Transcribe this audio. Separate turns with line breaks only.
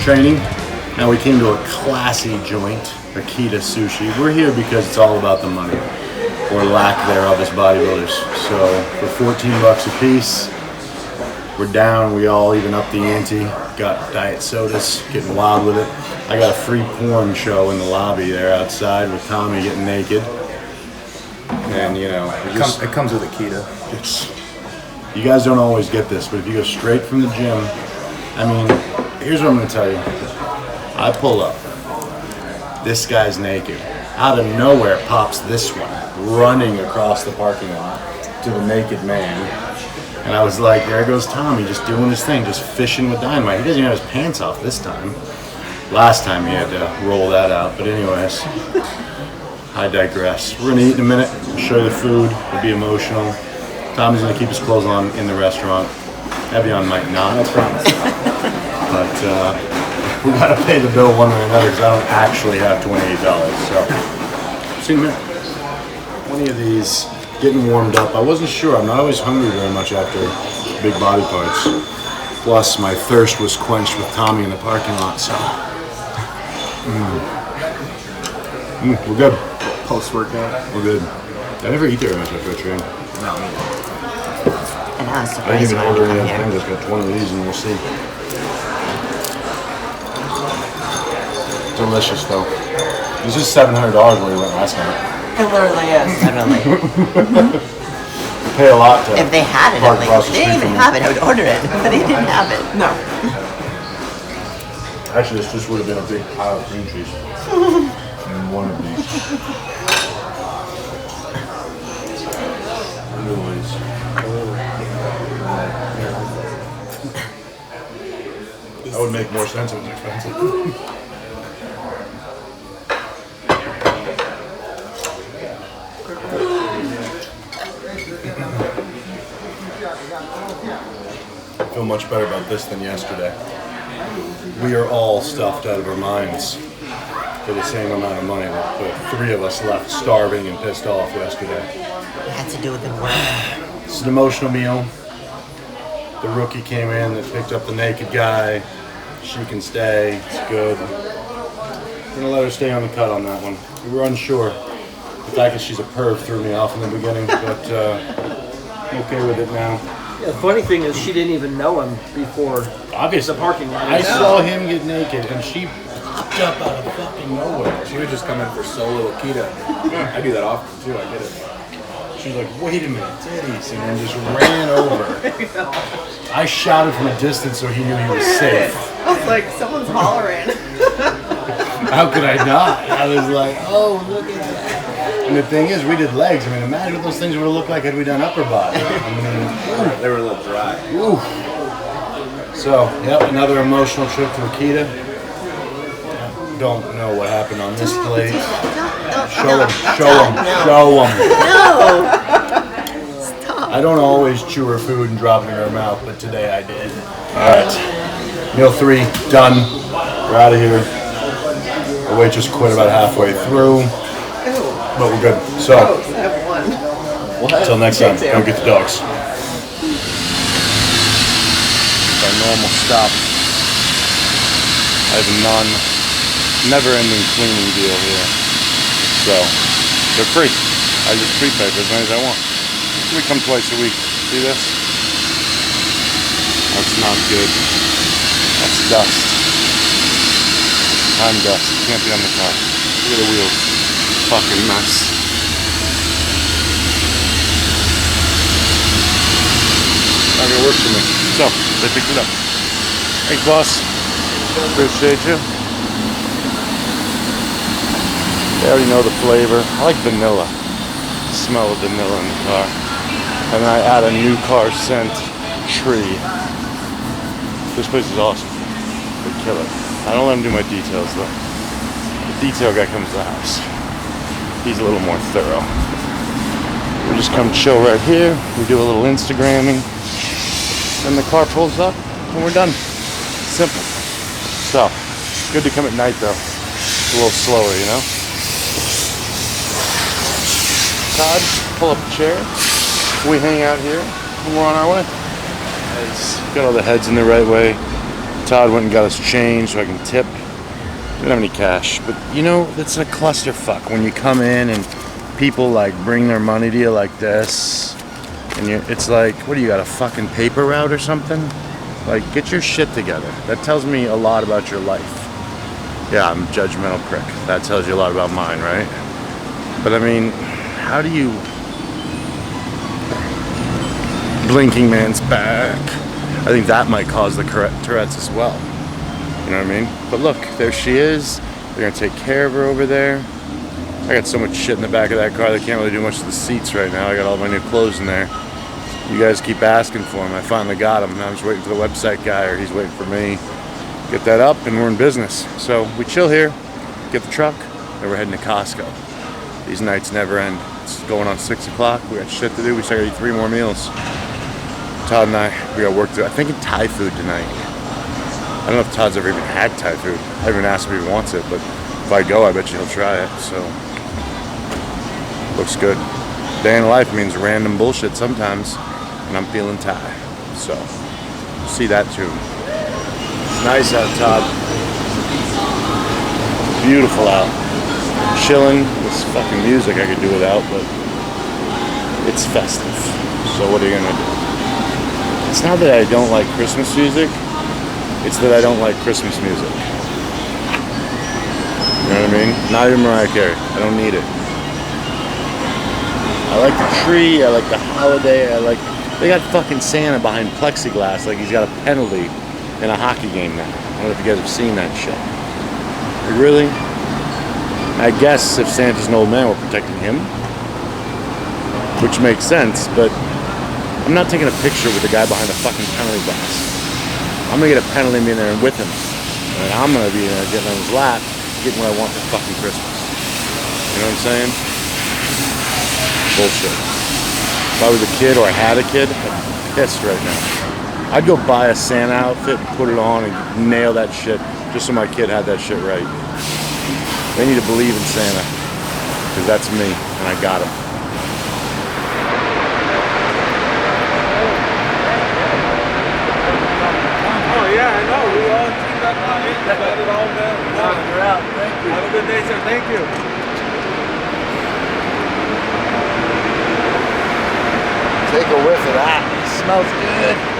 training. Now we came to a classy joint, Akita Sushi. We're here because it's all about the money, or lack thereof as bodybuilders. So for 14 bucks a piece, we're down. We all even up the ante. Got diet sodas, getting wild with it. I got a free porn show in the lobby there outside with Tommy getting naked. And you know,
it comes with Akita.
You guys don't always get this, but if you go straight from the gym, I mean, here's what I'm gonna tell you. I pull up. This guy's naked. Out of nowhere pops this one, running across the parking lot to the naked man. And I was like, there goes Tommy, just doing his thing, just fishing with dynamite. He doesn't even have his pants off this time. Last time he had to roll that out, but anyways, I digress. We're gonna eat in a minute, show you the food, we'll be emotional. Tommy's gonna keep his clothes on in the restaurant. Evian might not.
I promise.
But we gotta pay the bill one way or another because I don't actually have $28. So, see in a minute. 20 of these, getting warmed up. I wasn't sure. I'm not always hungry very much after big body parts. Plus, my thirst was quenched with Tommy in the parking lot. So, we're good.
Post-workout.
We're good. I never eat very much after I train.
No, me neither.
And I was
I
surprised
didn't even
when I
order
come
any.
here.
I just got 20 of these and we'll see. Delicious though. This is $700 where we went last night.
It literally is. Literally.
We pay a lot to
If they had it,
park
I'm like,
across
if
the
they didn't
street
even
from
have it, I would order it. But they didn't have it. No.
Actually, this just would have been a big pile of cream cheese. And one of these. Anyways. That would make more sense if it was expensive. I feel much better about this than yesterday. We are all stuffed out of our minds for the same amount of money that the three of us left starving and pissed off yesterday.
It had to do with the work.
It's an emotional meal. The rookie came in that picked up the naked guy. She can stay. It's good. We're gonna let her stay on the cut on that one. We were unsure. The fact that she's a perv threw me off in the beginning, but I'm okay with it now.
Yeah, the funny thing is she didn't even know him before
Obviously,
the parking lot.
I saw him get naked, and she popped up out of fucking nowhere.
She would just come in for solo Akita. I do that often too. I get it.
She's like, wait a minute, titties, and then just ran over. I shouted from a distance so he knew he was safe.
I was like, someone's hollering.
How could I not? I was like, oh, look at that. And the thing is, we did legs. I mean, imagine what those things would have looked like had we done upper body. I mean,
They were a little dry.
ooh. So, yep, another emotional trip to Akita. Don't know what happened on this plate. Show them, show them, show them.
No!
I don't always chew her food and drop it in her mouth, but today I did. Alright. Meal 3, done. We're out of here. The waitress quit about halfway through. But we're good. So,
I have one.
until next time, go get the dogs. Our normal stop. I have a never-ending cleaning deal here. So, they're free. I just prepay for as many as I want. We come twice a week. See this? That's not good. That's dust. I'm dust. Can't be on the car. Look at the wheels. Fucking mess. Not gonna work for me. So, they picked it up. Thanks, boss. Appreciate you. They already know the flavor. I like vanilla. Smell of vanilla in the car. And then I add a new car scent tree. This place is awesome. They kill it. I don't let them do my details though. The detail guy comes to the house. He's a little more thorough. We just come chill right here. We do a little Instagramming. Then the car pulls up and we're done. Simple. So, good to come at night though. It's a little slower, you know? Todd, pull up a chair. We hang out here and we're on our way. Got all the heads in the right way. Todd went and got us change so I can tip. Didn't have any cash, but you know, it's a clusterfuck when you come in and people like bring their money to you like this, and it's like, what do you got, a fucking paper route or something? Like, get your shit together. That tells me a lot about your life. Yeah, I'm a judgmental prick. That tells you a lot about mine, right? But I mean, how do you... Blinking man's back. I think that might cause the Tourette's as well. You know what I mean? But look, there she is. They're gonna take care of her over there. I got so much shit in the back of that car, they can't really do much to the seats right now. I got all my new clothes in there. You guys keep asking for them. I finally got them. I'm just waiting for the website guy, or he's waiting for me. Get that up and we're in business. So we chill here, get the truck, and we're heading to Costco. These nights never end. It's going on 6 o'clock. We got shit to do. We still gotta eat 3 more meals. Todd and we got work to do. I think Thai food tonight. I don't know if Todd's ever even had Thai food. I haven't asked him if he wants it, but if I go, I bet you he'll try it. So, looks good. Day in life means random bullshit sometimes, and I'm feeling Thai. So, see that too. It's nice out, Todd. Beautiful out. Chilling. This fucking music I could do without, but it's festive. So what are you gonna do? It's not that I don't like Christmas music. It's that I don't like Christmas music. You know what I mean? Not even Mariah Carey. I don't need it. I like the tree. I like the holiday. They got fucking Santa behind plexiglass like he's got a penalty in a hockey game now. I don't know if you guys have seen that shit. Like, really? I guess if Santa's an old man, we're protecting him. Which makes sense, but I'm not taking a picture with the guy behind the fucking penalty box. I'm gonna get a penalty in there and with him. And I'm gonna be getting on his lap, getting what I want for fucking Christmas. You know what I'm saying? Bullshit. If I was a kid or I had a kid, I'd be pissed right now. I'd go buy a Santa outfit, put it on, and nail that shit just so my kid had that shit right. They need to believe in Santa, because that's me, and I got him.
Yeah, I know. We all teamed up on it. We got it all done.
You're out. Thank you.
Have a good day, sir. Thank you.
Take a whiff of that. It smells good.